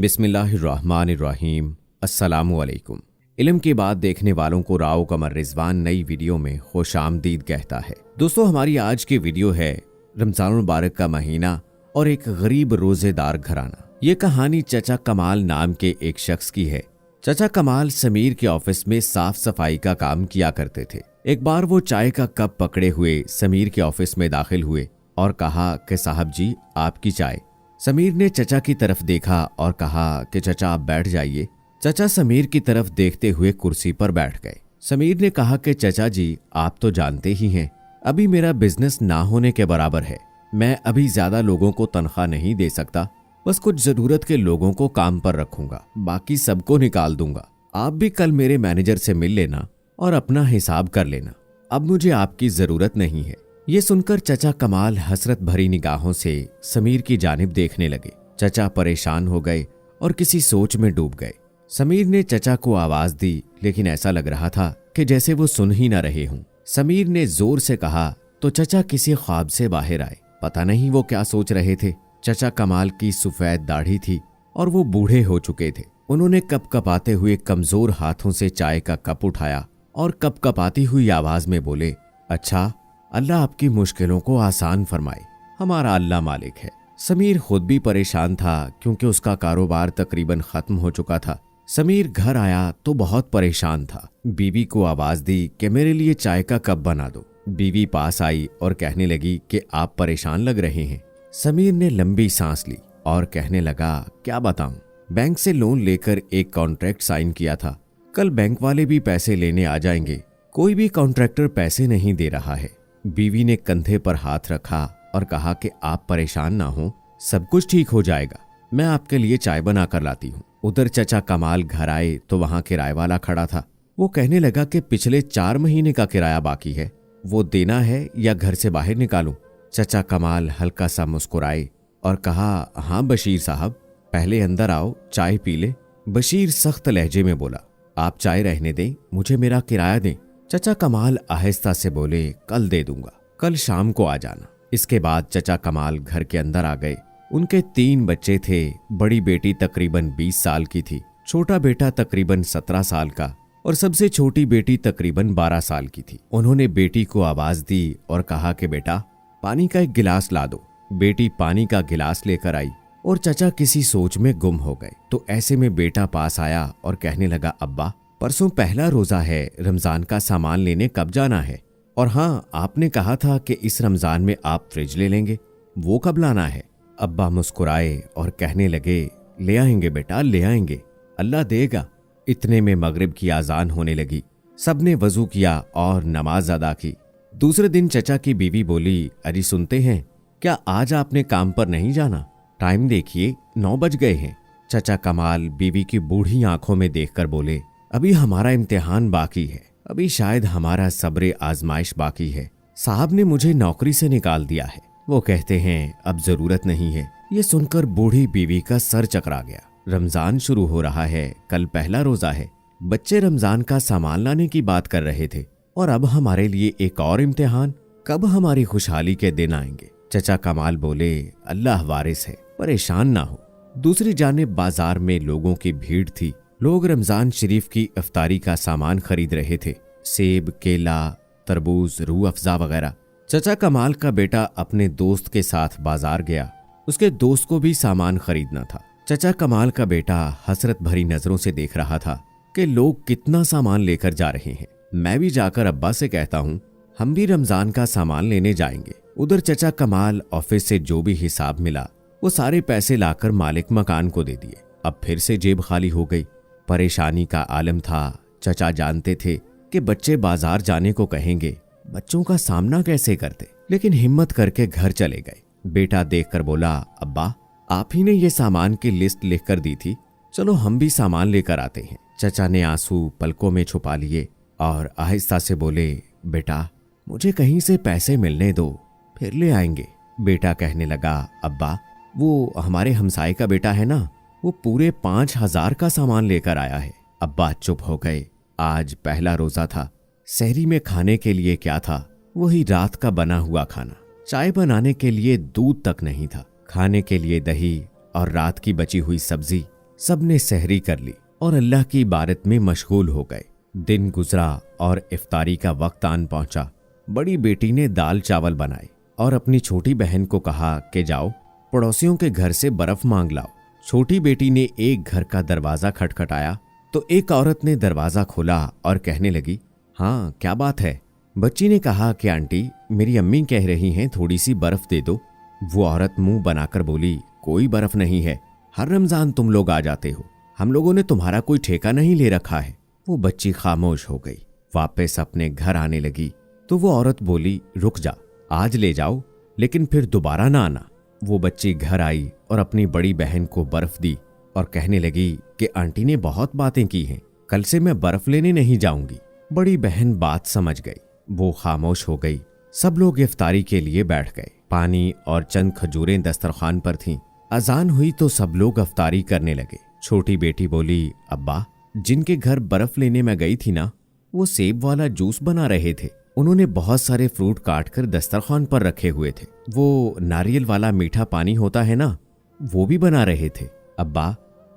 बिस्मिल्लाहिर्रहमानिर्रहीम। अस्सलामुअलैकुम। इल्म की बात देखने वालों को राव कमर रिजवान नई वीडियो में खुश आमदीद कहता है। दोस्तों, हमारी आज की वीडियो है रमजान मुबारक का महीना और एक गरीब रोजेदार घराना। ये कहानी चचा कमाल नाम के एक शख्स की है। चचा कमाल समीर के ऑफिस में साफ सफाई का काम किया करते थे। एक बार वो चाय का कप पकड़े हुए समीर के ऑफिस में दाखिल हुए और कहा कि साहब जी, आपकी चाय। समीर ने चचा की तरफ देखा और कहा कि चचा आप बैठ जाइए। चचा समीर की तरफ देखते हुए कुर्सी पर बैठ गए। समीर ने कहा कि चचा जी, आप तो जानते ही हैं अभी मेरा बिजनेस ना होने के बराबर है। मैं अभी ज्यादा लोगों को तनख्वाह नहीं दे सकता, बस कुछ जरूरत के लोगों को काम पर रखूंगा, बाकी सबको निकाल दूंगा। आप भी कल मेरे मैनेजर से मिल लेना और अपना हिसाब कर लेना। अब मुझे आपकी जरूरत नहीं है। ये सुनकर चचा कमाल हसरत भरी निगाहों से समीर की जानिब देखने लगे। चचा परेशान हो गए और किसी सोच में डूब गए। समीर ने चचा को आवाज दी, लेकिन ऐसा लग रहा था कि जैसे वो सुन ही न रहे हों। समीर ने जोर से कहा तो चचा किसी ख्वाब से बाहर आए। पता नहीं वो क्या सोच रहे थे। चचा कमाल की सफेद दाढ़ी थी और वो बूढ़े हो चुके थे। उन्होंने कपकपाते हुए कमजोर हाथों से चाय का कप उठाया और कपकपाती हुई आवाज में बोले, अच्छा, अल्लाह आपकी मुश्किलों को आसान फरमाए। हमारा अल्लाह मालिक है। समीर खुद भी परेशान था क्योंकि उसका कारोबार तकरीबन खत्म हो चुका था। समीर घर आया तो बहुत परेशान था। बीवी को आवाज दी कि मेरे लिए चाय का कप बना दो। बीवी पास आई और कहने लगी कि आप परेशान लग रहे हैं। समीर ने लंबी सांस ली और कहने लगा, क्या बताऊं, बैंक से लोन लेकर एक कॉन्ट्रैक्ट साइन किया था। कल बैंक वाले भी पैसे लेने आ जाएंगे। कोई भी कॉन्ट्रैक्टर पैसे नहीं दे रहा है। बीवी ने कंधे पर हाथ रखा और कहा कि आप परेशान ना हो, सब कुछ ठीक हो जाएगा। मैं आपके लिए चाय बना कर लाती हूँ। उधर चचा कमाल घर आए तो वहां किराए वाला खड़ा था। वो कहने लगा कि पिछले 4 महीने का किराया बाकी है, वो देना है या घर से बाहर निकालूं। चचा कमाल हल्का सा मुस्कुराए और कहा, हाँ बशीर साहब, पहले अंदर आओ, चाय पी ले। बशीर सख्त लहजे में बोला, आप चाय रहने दें, मुझे मेरा किराया दें। चचा कमाल आहिस्ता से बोले, कल दे दूंगा, कल शाम को आ जाना। इसके बाद चचा कमाल घर के अंदर आ गए। उनके 3 बच्चे थे। बड़ी बेटी तकरीबन 20 साल की थी, छोटा बेटा तकरीबन 17 साल का और सबसे छोटी बेटी तकरीबन 12 साल की थी। उन्होंने बेटी को आवाज दी और कहा कि बेटा, पानी का एक गिलास ला दो। बेटी पानी का गिलास लेकर आई और चचा किसी सोच में गुम हो गए। तो ऐसे में बेटा पास आया और कहने लगा, अब्बा, परसों पहला रोजा है, रमजान का सामान लेने कब जाना है? और हाँ, आपने कहा था कि इस रमजान में आप फ्रिज ले लेंगे, वो कब लाना है? अब्बा मुस्कुराए और कहने लगे, ले आएंगे बेटा, ले आएंगे, अल्लाह देगा। इतने में मगरिब की आजान होने लगी। सबने वजू किया और नमाज अदा की। दूसरे दिन चचा की बीवी बोली, अरे सुनते हैं, क्या आज आपने काम पर नहीं जाना? टाइम देखिए, 9 बज गए हैं। चचा कमाल बीवी की बूढ़ी आंखों में देखकर बोले, अभी हमारा इम्तिहान बाकी है, अभी शायद हमारा सब्र आजमाइश बाकी है। साहब ने मुझे नौकरी से निकाल दिया है, वो कहते हैं अब जरूरत नहीं है। ये सुनकर बूढ़ी बीवी का सर चकरा गया। रमजान शुरू हो रहा है, कल पहला रोजा है। बच्चे रमजान का सामान लाने की बात कर रहे थे और अब हमारे लिए एक और इम्तिहान। कब हमारी खुशहाली के दिन आएंगे? चचा कमाल बोले, अल्लाह वारिस है, परेशान ना हो। दूसरी जानिब बाजार में लोगों की भीड़ थी। लोग रमजान शरीफ की इफ्तारी का सामान खरीद रहे थे, सेब, केला, तरबूज, रूह अफ़ज़ा वगैरह। चचा कमाल का बेटा अपने दोस्त के साथ बाजार गया। उसके दोस्त को भी सामान खरीदना था। चचा कमाल का बेटा हसरत भरी नजरों से देख रहा था कि लोग कितना सामान लेकर जा रहे हैं। मैं भी जाकर अब्बा से कहता हूँ, हम भी रमजान का सामान लेने जाएंगे। उधर चचा कमाल ऑफिस से जो भी हिसाब मिला वो सारे पैसे लाकर मालिक मकान को दे दिए। अब फिर से जेब खाली हो गई। परेशानी का आलम था। चचा जानते थे कि बच्चे बाजार जाने को कहेंगे, बच्चों का सामना कैसे करते, लेकिन हिम्मत करके घर चले गए। बेटा देखकर बोला, अब्बा, आप ही ने ये सामान की लिस्ट लिखकर दी थी, चलो हम भी सामान लेकर आते हैं। चचा ने आंसू पलकों में छुपा लिए और आहिस्ता से बोले, बेटा, मुझे कहीं से पैसे मिलने दो, फिर ले आएंगे। बेटा कहने लगा, अब्बा, वो हमारे हमसाए का बेटा है ना, वो पूरे 5000 का सामान लेकर आया है। अब्बा चुप हो गए। आज पहला रोजा था। सहरी में खाने के लिए क्या था? वही रात का बना हुआ खाना। चाय बनाने के लिए दूध तक नहीं था, खाने के लिए दही और रात की बची हुई सब्जी। सबने सहरी कर ली और अल्लाह की इबादत में मशगूल हो गए। दिन गुजरा और इफ्तारी का वक्त आन पहुंचा। बड़ी बेटी ने दाल चावल बनाए और अपनी छोटी बहन को कहा कि जाओ पड़ोसियों के घर से बर्फ मांग लाओ। छोटी बेटी ने एक घर का दरवाजा खटखटाया तो एक औरत ने दरवाजा खोला और कहने लगी, हाँ क्या बात है? बच्ची ने कहा कि आंटी, मेरी अम्मी कह रही हैं थोड़ी सी बर्फ दे दो। वो औरत मुंह बनाकर बोली, कोई बर्फ नहीं है, हर रमजान तुम लोग आ जाते हो, हम लोगों ने तुम्हारा कोई ठेका नहीं ले रखा है। वो बच्ची खामोश हो गई। वापस अपने घर आने लगी तो वो औरत बोली, रुक जा, आज ले जाओ लेकिन फिर दोबारा ना आना। वो बच्ची घर आई और अपनी बड़ी बहन को बर्फ दी और कहने लगी कि आंटी ने बहुत बातें की हैं, कल से मैं बर्फ लेने नहीं जाऊंगी। बड़ी बहन बात समझ गई, वो खामोश हो गई। सब लोग इफ्तारी के लिए बैठ गए। पानी और चंद खजूरें दस्तरखान पर थीं। अजान हुई तो सब लोग इफ्तारी करने लगे। छोटी बेटी बोली, अब्बा, जिनके घर बर्फ लेने में गई थी ना, वो सेब वाला जूस बना रहे थे। उन्होंने बहुत सारे फ्रूट काट कर दस्तरखान पर रखे हुए थे। वो नारियल वाला मीठा पानी होता है ना, वो भी बना रहे थे। अब्बा,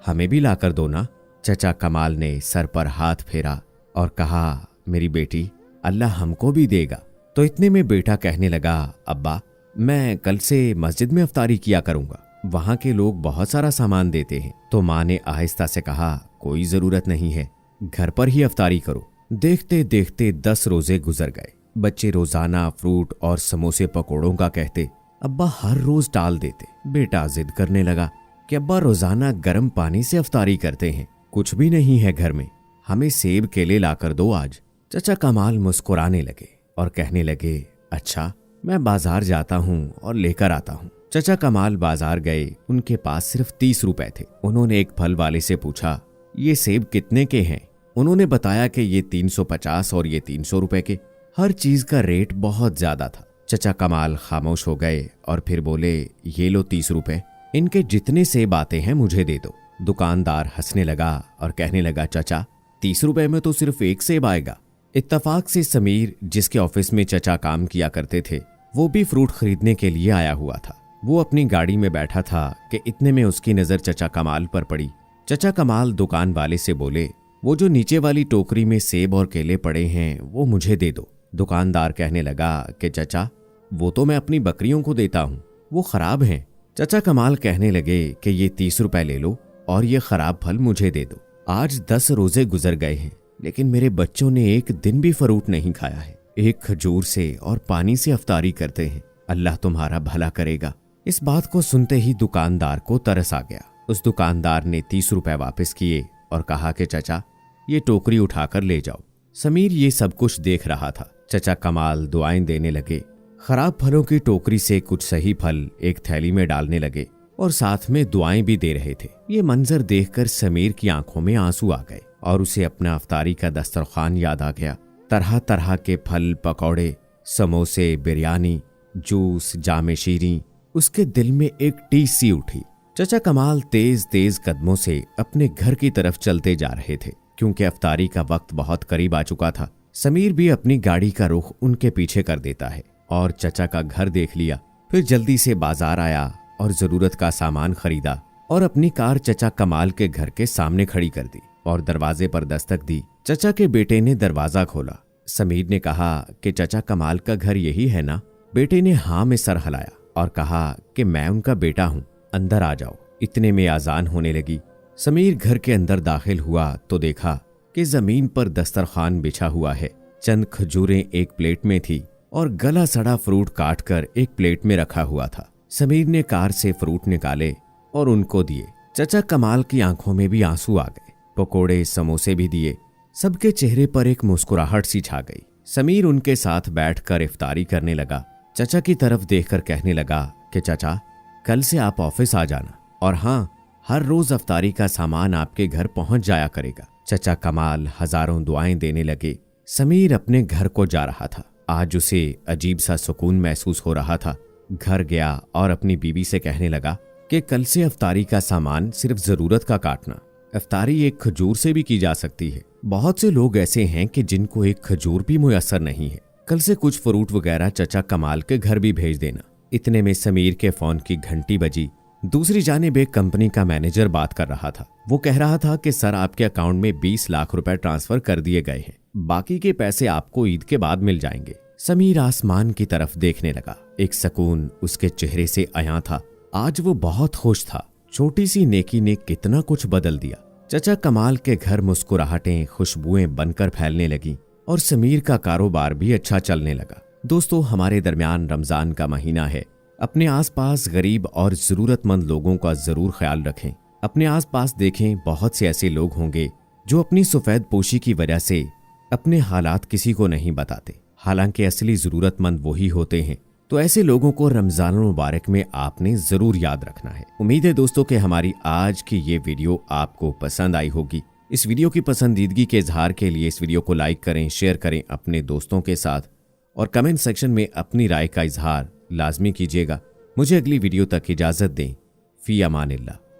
हमें भी लाकर दो ना। चचा कमाल ने सर पर हाथ फेरा और कहा, मेरी बेटी, अल्लाह हमको भी देगा। तो इतने में बेटा कहने लगा, अब्बा, मैं कल से मस्जिद में इफ्तारी किया करूंगा, वहां के लोग बहुत सारा सामान देते हैं। तो माँ ने आहिस्ता से कहा, कोई जरूरत नहीं है, घर पर ही इफ्तारी करो। देखते देखते 10 रोजे गुजर गए। बच्चे रोजाना फ्रूट और समोसे पकोड़ों का कहते, अब्बा हर रोज टाल देते। बेटा जिद करने लगा कि अब्बा रोजाना गर्म पानी से इफ्तारी करते हैं, कुछ भी नहीं है घर में, हमें सेब केले लाकर दो आज। चचा कमाल मुस्कुराने लगे और कहने लगे, अच्छा मैं बाजार जाता हूँ और लेकर आता हूँ। चचा कमाल बाजार गए। उनके पास सिर्फ 30 रुपए थे। उन्होंने एक फल वाले से पूछा, ये सेब कितने के हैं? उन्होंने बताया कि ये 350 और ये 300 रुपए के। हर चीज का रेट बहुत ज्यादा था। चचा कमाल खामोश हो गए और फिर बोले, ये लो 30 रुपए, इनके जितने सेब आते हैं मुझे दे दो। दुकानदार हंसने लगा और कहने लगा, चाचा 30 रुपए में तो सिर्फ एक सेब आएगा। इत्तफाक से समीर, जिसके ऑफिस में चचा काम किया करते थे, वो भी फ्रूट खरीदने के लिए आया हुआ था। वो अपनी गाड़ी में बैठा था कि इतने में उसकी नजर चचा कमाल पर पड़ी। चचा कमाल दुकान वाले से बोले, वो जो नीचे वाली टोकरी में सेब और केले पड़े हैं वो मुझे दे दो। दुकानदार कहने लगा कि चचा, वो तो मैं अपनी बकरियों को देता हूँ, वो खराब हैं। चचा कमाल कहने लगे कि ये 30 रुपए ले लो और ये खराब फल मुझे दे दो। आज 10 रोजे गुजर गए हैं लेकिन मेरे बच्चों ने एक दिन भी फ्रूट नहीं खाया है। एक खजूर से और पानी से इफ्तारी करते हैं, अल्लाह तुम्हारा भला करेगा। इस बात को सुनते ही दुकानदार को तरस आ गया। उस दुकानदार ने 30 रुपए वापस किए और कहा कि चचा, ये टोकरी उठाकर ले जाओ। समीर ये सब कुछ देख रहा था। चचा कमाल दुआएं देने लगे। खराब फलों की टोकरी से कुछ सही फल एक थैली में डालने लगे और साथ में दुआएं भी दे रहे थे। ये मंजर देखकर समीर की आंखों में आंसू आ गए और उसे अपना इफ्तारी का दस्तरखान याद आ गया। तरह तरह के फल, पकौड़े, समोसे, बिरयानी, जूस, जामे शीरी। उसके दिल में एक टीस सी उठी। चचा कमाल तेज तेज कदमों से अपने घर की तरफ चलते जा रहे थे क्योंकि इफ्तारी का वक्त बहुत करीब आ चुका था। समीर भी अपनी गाड़ी का रुख उनके पीछे कर देता है और चचा का घर देख लिया। फिर जल्दी से बाजार आया और जरूरत का सामान खरीदा और अपनी कार चचा कमाल के घर के सामने खड़ी कर दी और दरवाजे पर दस्तक दी। चचा के बेटे ने दरवाजा खोला। समीर ने कहा कि चचा कमाल का घर यही है ना? बेटे ने हाँ में सर हिलाया और कहा कि मैं उनका बेटा हूँ, अंदर आ जाओ। इतने में आजान होने लगी। समीर घर के अंदर दाखिल हुआ तो देखा कि जमीन पर दस्तरखान बिछा हुआ है। चंद खजूरें एक प्लेट में थी और गला सड़ा फ्रूट काट कर एक प्लेट में रखा हुआ था। समीर ने कार से फ्रूट निकाले और उनको दिए। चचा कमाल की आंखों में भी आंसू आ गए। पकोड़े, समोसे भी दिए। सबके चेहरे पर एक मुस्कुराहट सी छा गई। समीर उनके साथ बैठकर इफ्तारी करने लगा। चचा की तरफ देखकर कहने लगा कि चाचा, कल से आप ऑफिस आ जाना और हाँ, हर रोज इफ्तारी का सामान आपके घर पहुंच जाया करेगा। चचा कमाल हजारों दुआएं देने लगे। समीर अपने घर को जा रहा था। आज उसे अजीब सा सुकून महसूस हो रहा था। घर गया और अपनी बीवी से कहने लगा कि कल से इफ्तारी का सामान सिर्फ जरूरत का काटना। इफ्तारी एक खजूर से भी की जा सकती है। बहुत से लोग ऐसे हैं कि जिनको एक खजूर भी मुयस्सर नहीं है। कल से कुछ फ्रूट वगैरह चचा कमाल के घर भी भेज देना। इतने में समीर के फोन की घंटी बजी दूसरी जानिब एक कंपनी का मैनेजर बात कर रहा था। वो कह रहा था कि सर आपके अकाउंट में 20 लाख रुपए ट्रांसफर कर दिए गए हैं, बाकी के पैसे आपको ईद के बाद मिल जाएंगे। समीर आसमान की तरफ देखने लगा। एक सुकून उसके चेहरे से आया था। आज वो बहुत खुश था। छोटी सी नेकी ने कितना कुछ बदल दिया। चचा कमाल के घर मुस्कुराहटें, खुशबुएं बनकर फैलने लगी और समीर का कारोबार भी अच्छा चलने लगा। दोस्तों, हमारे दरमियान रमजान का महीना है। अपने आसपास गरीब और जरूरतमंद लोगों का जरूर ख्याल रखें। अपने आसपास देखें, बहुत से ऐसे लोग होंगे जो अपनी सफेद पोशी की वजह से अपने हालात किसी को नहीं बताते, हालांकि असली जरूरतमंद वही होते हैं। तो ऐसे लोगों को रमजान मुबारक में आपने जरूर याद रखना है। उम्मीद है दोस्तों कि हमारी आज की ये वीडियो आपको पसंद आई होगी। इस वीडियो की पसंदीदगी के इजहार के लिए इस वीडियो को लाइक करें, शेयर करें अपने दोस्तों के साथ और कमेंट सेक्शन में अपनी राय का इजहार लाजमी कीजिएगा। मुझे अगली वीडियो तक इजाजत दें। फी अमानिल्लाह।